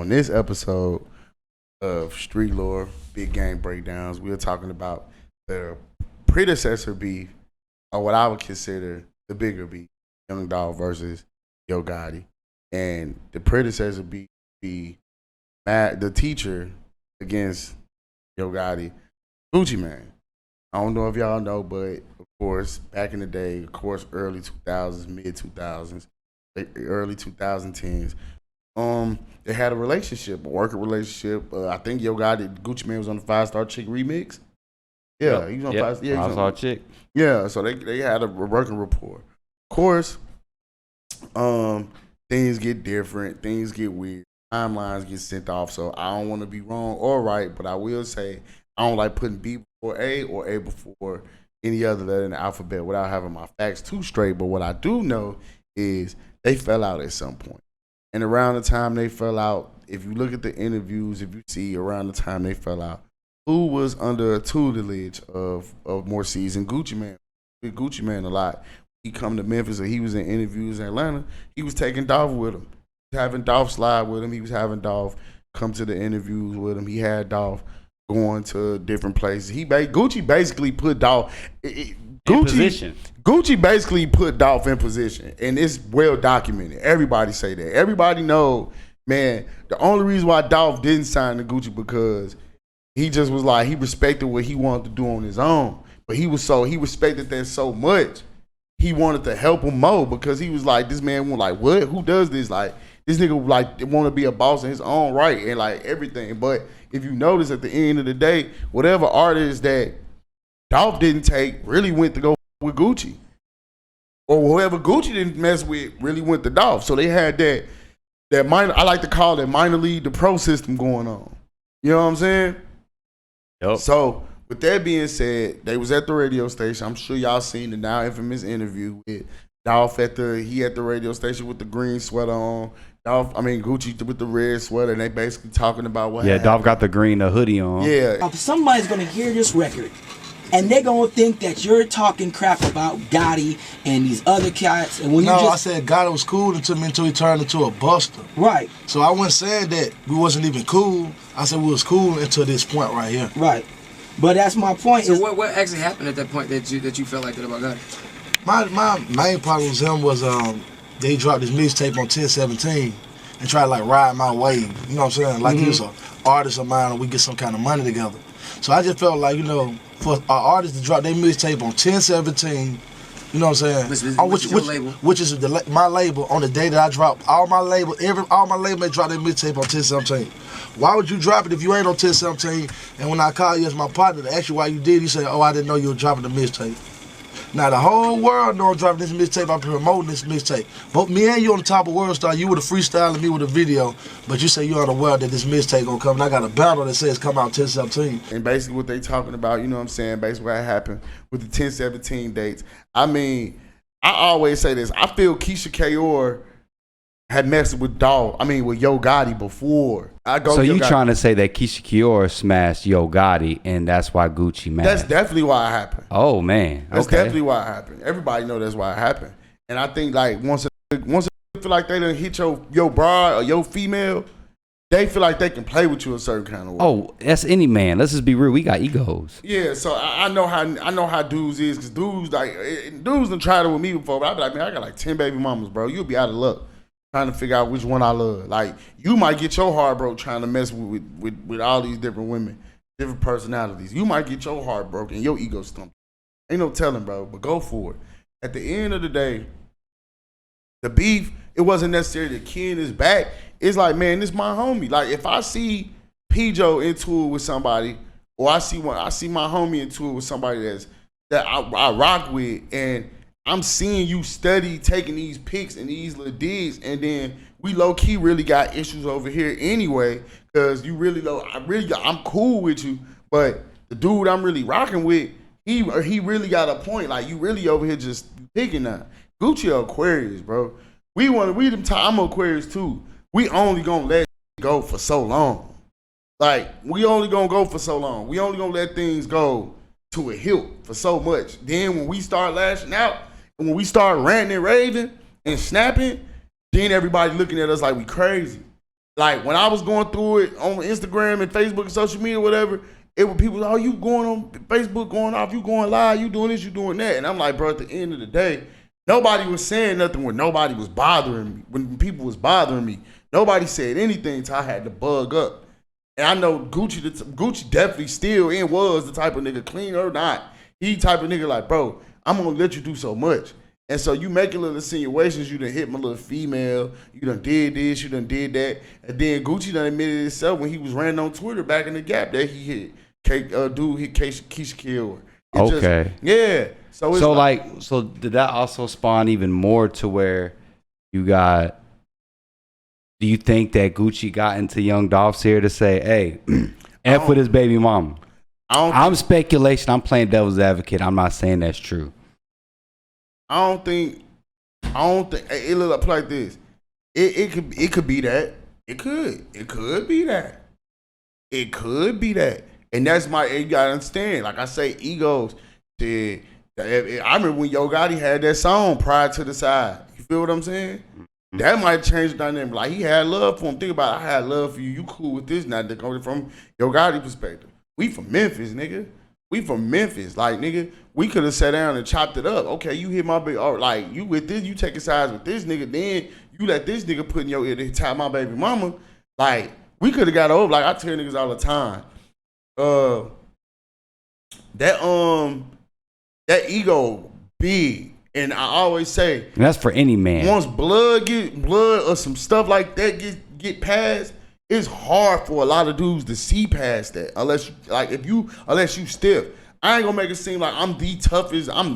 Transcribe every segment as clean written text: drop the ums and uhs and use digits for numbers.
On this episode of Street Lore, Big Game Breakdowns, we are talking about the predecessor beef, or what I would consider the bigger beef, Young Dolph versus Yo Gotti. And the predecessor beef be the teacher against Yo Gotti, Gucci Mane. I don't know if y'all know, but of course, back in the day, of course, early 2000s, mid 2000s, early 2010s, they had a relationship, a working relationship. I think Yo Gotti, Gucci Mane was on the 5-Star Chick remix. Yeah, yep. he was on 5-Star Chick. Yeah, so they had a working rapport. Of course, things get different, things get weird, timelines get sent off. So I don't want to be wrong or right, but I will say I don't like putting B before A or A before any other letter in the alphabet without having my facts too straight. But what I do know is they fell out at some point. And around the time they fell out, if you look at the interviews, if you see around the time they fell out, who was under a tutelage of more seasoned Gucci Mane? Gucci Mane a lot. He come to Memphis or he was in interviews in Atlanta, he was taking Dolph with him. He was having Dolph slide with him. He was having Dolph come to the interviews with him. He had Dolph going to different places. Gucci basically put Dolph in position. Gucci basically put Dolph in position, and it's well documented. Everybody say that. Everybody know, man, the only reason why Dolph didn't sign to Gucci because he just was like, he respected what he wanted to do on his own. But he respected that so much, he wanted to help him more because he was like, this man was like, what? Who does this? Like, this nigga like want to be a boss in his own right and like everything. But if you notice at the end of the day, whatever artist that Dolph didn't take really went to go with Gucci. Or whoever Gucci didn't mess with really went to Dolph. So they had that minor, I like to call it minor league to pro system going on. You know what I'm saying? Yep. So with that being said, they was at the radio station. I'm sure y'all seen the now infamous interview with Dolph at the radio station with the green sweater on. Gucci with the red sweater, and they basically talking about what happened. Dolph got the green hoodie on. Yeah. Somebody's gonna hear this record and they're gonna think that you're talking crap about Gotti and these other cats. And when I said Gotti was cool until he turned into a buster. Right. So I wasn't saying that we wasn't even cool. I said we was cool until this point right here. Right. But that's my point. So what actually happened at that point that you felt like that about Gotti? My main problem with him was they dropped this mixtape on 1017 and tried to like ride my wave. You know what I'm saying? Like he was an artist of mine and we get some kind of money together. So I just felt like, for an artist to drop their mixtape on 1017, you know what I'm saying? Which is my label on the day that I drop all my label may drop their mixtape on 1017. Why would you drop it if you ain't on 1017? And when I call you as my partner to ask you why you did, you say, oh, I didn't know you were dropping the mixtape. Now the whole world know I'm dropping this mixtape. I'm promoting this mixtape. But me and you on the top of World Star, you with a freestyle and me with a video. But you say you're unaware that this mixtape gonna come. And I got a banner that says come out 1017. And basically what they talking about, you know what I'm saying? Basically what happened with the 1017 dates. I always say this. I feel Keisha Kaur had messed with with Yo Gotti before. So you trying to say that Keisha Kaur smashed Yo Gotti and that's why Gucci mad? That's definitely why it happened. Oh man, that's definitely why it happened. Everybody know that's why it happened. And I think like once they feel like they done hit your broad or your female, they feel like they can play with you a certain kind of way. Oh, that's any man. Let's just be real. We got egos. Yeah, so I know how dudes is because dudes done tried it with me before. But I be like, man, I got like 10 baby mamas, bro. You'll be out of luck trying to figure out which one I love. Like, you might get your heart broke trying to mess with all these different women, different personalities. You might get your heart broken, your ego stumped. Ain't no telling, bro, but go for it. At the end of the day, the beef, it wasn't necessarily the Ken is back. It's like, man, this my homie. Like, if I see P-Joe into it with somebody, or I see my homie into it with somebody that I rock with, and I'm seeing you study taking these pics and these little digs, and then we low key really got issues over here anyway. Cause you really I'm cool with you, but the dude I'm really rocking with, he really got a point. Like, you really over here just picking that. Gucci Aquarius, bro. I'm Aquarius too. We only gonna let it go for so long. Like, we only gonna go for so long. We only gonna let things go to a hilt for so much. Then when we start lashing out, and when we start ranting and raving and snapping, then everybody looking at us like we crazy. Like when I was going through it on Instagram and Facebook and social media, whatever, it was people, oh, you going on Facebook, going off, you going live, you doing this, you doing that. And I'm like, bro, at the end of the day, nobody was saying nothing when nobody was bothering me. When people was bothering me, nobody said anything until I had to bug up. And I know Gucci definitely still and was the type of nigga, clean or not. He type of nigga like, bro, I'm gonna let you do so much. And so you making little insinuations, you done hit my little female, you done did this, you done did that. And then Gucci done admitted himself when he was ranting on Twitter back in the Gap that he hit Keisha Kill. Okay. Yeah. So did that also spawn even more to where you got? Do you think that Gucci got into Young Dolph's ear to say, "Hey, F with his baby mama"? I'm speculation. I'm playing devil's advocate. I'm not saying that's true. I don't think it look up like this. It could be that. It could be that. It could be that. And that's you gotta understand. Like I say, egos. I remember when Yo Gotti had that song, Pride to the Side. You feel what I'm saying? That might change the dynamic. Like he had love for him. Think about it. I had love for you. You cool with this now? From Yo Gotti perspective. We from Memphis, nigga. We from Memphis. Like, nigga, we could have sat down and chopped it up. Okay, you hit my baby. Or like, you with this, you taking sides with this nigga. Then you let this nigga put in your ear to tie my baby mama. Like, we could have got over. Like, I tell niggas all the time. That ego big. And I always say. And that's for any man. Once blood or some stuff like that get past, it's hard for a lot of dudes to see past that unless you stiff. I ain't gonna make it seem like I'm the toughest. I'm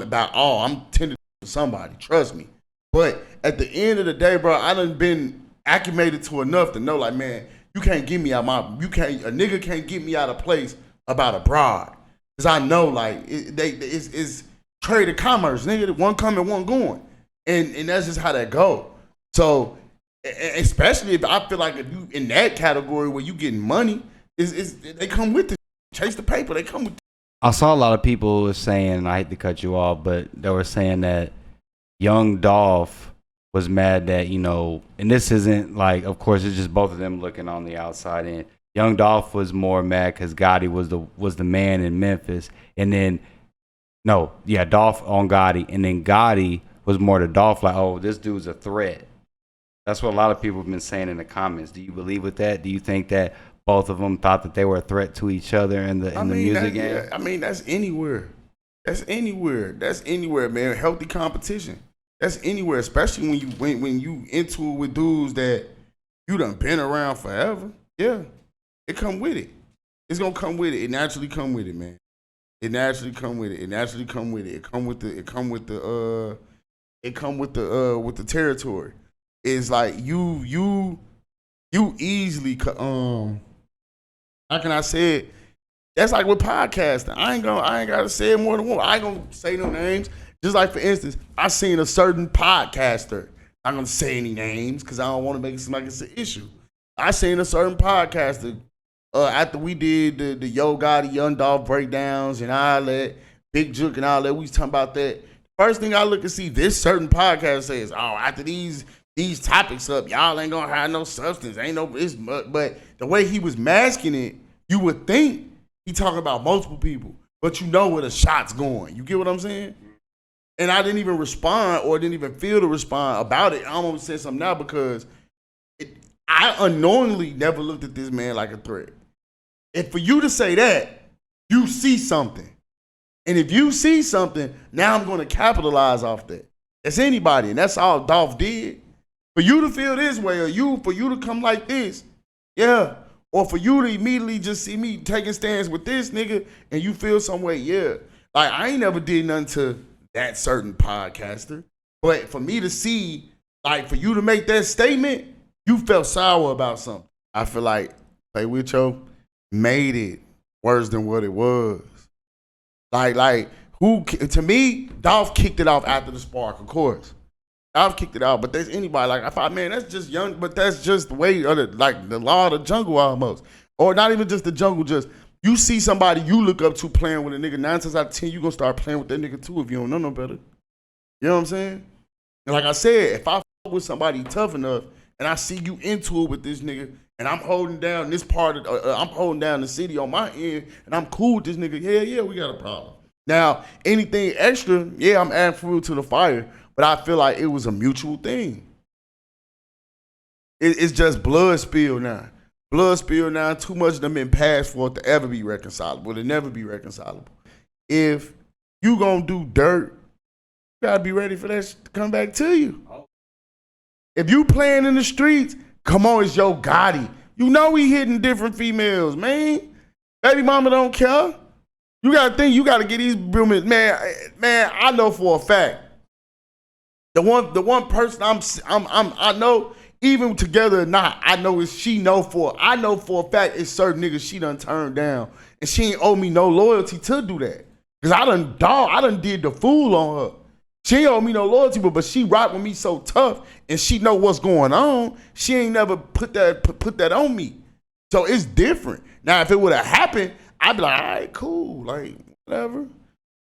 tender to somebody. Trust me. But at the end of the day, bro, I done been acclimated to enough to know, like, man, you can't get me out a nigga can't get me out of place about a broad. Cause I know, like, it's trade of commerce, nigga. One coming, one going, and that's just how that go. So. Especially if I feel like if you in that category where you getting money, they come with it. Chase the paper, they come with it. I saw a lot of people saying, and I hate to cut you off, but they were saying that Young Dolph was mad that, and this isn't like, of course, it's just both of them looking on the outside in. Young Dolph was more mad because Gotti was the man in Memphis, and then Dolph on Gotti, and then Gotti was more to Dolph like, oh, this dude's a threat. That's what a lot of people have been saying in the comments. Do you believe with that? Do you think that both of them thought that they were a threat to each other in the music game? Yeah, I mean, that's anywhere. That's anywhere, man. Healthy competition. That's anywhere, especially when you into it with dudes that you done been around forever. Yeah, it come with it. It's gonna come with it. It naturally come with it, man. It naturally come with it. It naturally come with it. It come with the territory. It's like you easily how can I say it? That's like with podcasting. I ain't gotta say it more than once. I ain't gonna say no names. Just like for instance, I seen a certain podcaster. I'm gonna say any names because I don't want to make it seem like it's an issue. I seen a certain podcaster after we did the Yo Gotti Young Dolph breakdowns and all that, Big Juke and all that. We was talking about that. First thing I look and see this certain podcast says, oh, after these topics up, y'all ain't gonna have no substance. But the way he was masking it, you would think he talking about multiple people, but you know where the shot's going. You get what I'm saying? And I didn't even respond or didn't even feel to respond about it. I'm gonna say something now because I unknowingly never looked at this man like a threat. And for you to say that, you see something. And if you see something, now I'm gonna capitalize off that. That's anybody, and that's all Dolph did. For you to feel this way, or for you to come like this, yeah. Or for you to immediately just see me taking stands with this nigga and you feel some way, yeah. Like, I ain't never did nothing to that certain podcaster. But for me to see, like, for you to make that statement, you felt sour about something. I feel like Play With Yo made it worse than what it was. Like, to me, Dolph kicked it off after the spark, of course. I've kicked it out, but there's anybody like I thought, man, that's just young, but that's just the way of the law of the jungle almost, or not even just the jungle. Just you see somebody you look up to playing with a nigga, 9 times out of 10 you gonna start playing with that nigga too if you don't know no better. You know what I'm saying? And like I said, if I fuck with somebody tough enough and I see you into it with this nigga, and I'm holding down this part of, I'm holding down the city on my end, and I'm cool with this nigga. Yeah, we got a problem. Now, anything extra, yeah, I'm adding fuel to the fire, but I feel like it was a mutual thing. It's just blood spill now. Blood spill now. Too much of them been passed for it to ever be reconcilable. It'll never be reconcilable. If you gonna do dirt, you gotta be ready for that shit to come back to you. If you playing in the streets, come on, it's your Gotti. You know he hitting different females, man. Baby mama don't care. You gotta think, you gotta get these women, man. I know for a fact. The one person I know, even together or not, I know for a fact it's certain niggas she done turned down, and she ain't owe me no loyalty to do that. Cause I done did the fool on her. She ain't owe me no loyalty, but she rock with me so tough, and she know what's going on. She ain't never put that on me. So it's different. Now, if it would have happened, I'd be like, all right, cool, like whatever.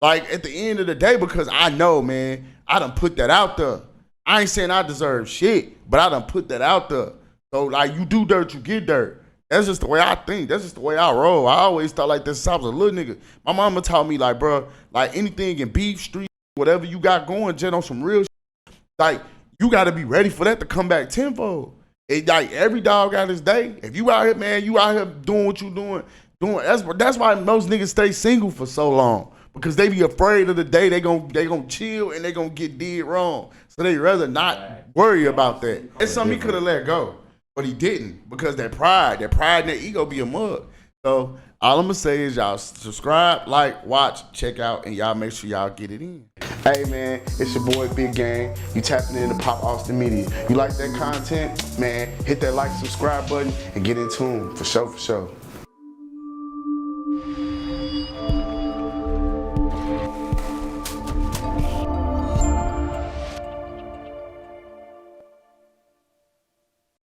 Like at the end of the day, because I know, man, I done put that out there. I ain't saying I deserve shit, but I done put that out there. So like, you do dirt, you get dirt. That's just the way I think. That's just the way I roll. I always thought like this since I was a little nigga. My mama taught me like, bro, like anything in beef, street, whatever you got going, just on some real shit, like you got to be ready for that to come back tenfold. Like every dog got his day. If you out here, man, you out here doing what you doing. That's why most niggas stay single for so long, because they be afraid of the day they gon' chill and they gon' get did wrong. So they rather not worry about that. It's something he could have let go, but he didn't, because that pride and that ego be a mug. So all I'm gonna say is y'all subscribe, like, watch, check out, and y'all make sure y'all get it in. Hey man, it's your boy Big Gang. You tapping into Pop Austin Media. You like that content? Man, hit that like, subscribe button, and get in tune for sure.